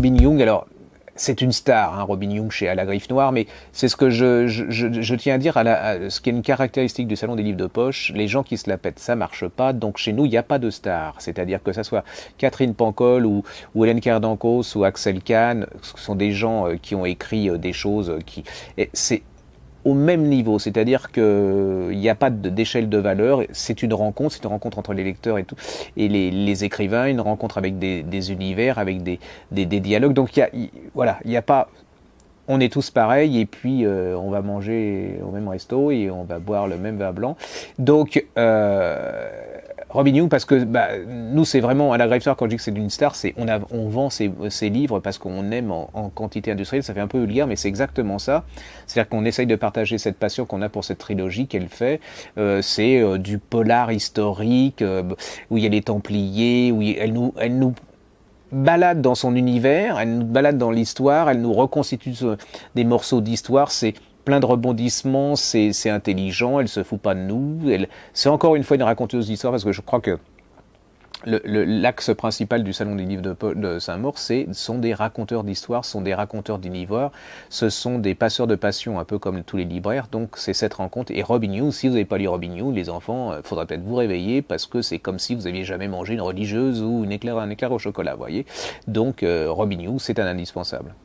Robin Young, alors c'est une star, hein, Robin Young chez À la Griffe Noire, mais c'est ce que je tiens à dire, ce qui est une caractéristique du Salon des Livres de Poche, les gens qui se la pètent, ça marche pas, donc chez nous, il n'y a pas de star, c'est-à-dire que ça soit Catherine Pancol ou Hélène Kerdankos ou Axel Kahn, ce sont des gens qui ont écrit des choses c'est au même niveau, c'est-à-dire qu'il n'y a pas d'échelle de valeur, c'est une rencontre entre les lecteurs et les écrivains, une rencontre avec des univers, avec des dialogues, donc voilà, il n'y a pas, on est tous pareils, et puis on va manger au même resto, et on va boire le même vin blanc, donc Robin Young, parce que nous c'est vraiment, à la Griffe Noire, quand je dis que c'est une star, on vend ses livres parce qu'on aime en quantité industrielle, ça fait un peu vulgaire, mais c'est exactement ça, c'est-à-dire qu'on essaye de partager cette passion qu'on a pour cette trilogie qu'elle fait, c'est du polar historique, où il y a les Templiers, où elle nous balade dans son univers, elle nous balade dans l'histoire, elle nous reconstitue des morceaux d'histoire, c'est plein de rebondissements, c'est intelligent, elle se fout pas de nous, c'est encore une fois une raconteuse d'histoire, parce que je crois que l'axe principal du Salon des Livres de Saint-Maur, sont des raconteurs d'histoire, sont des raconteurs d'univers, ce sont des passeurs de passion, un peu comme tous les libraires, donc c'est cette rencontre. Et Robin Young, si vous n'avez pas lu Robin Young, les enfants, faudrait peut-être vous réveiller, parce que c'est comme si vous aviez jamais mangé une religieuse ou un éclair au chocolat, vous voyez. Donc Robin Young, c'est un indispensable.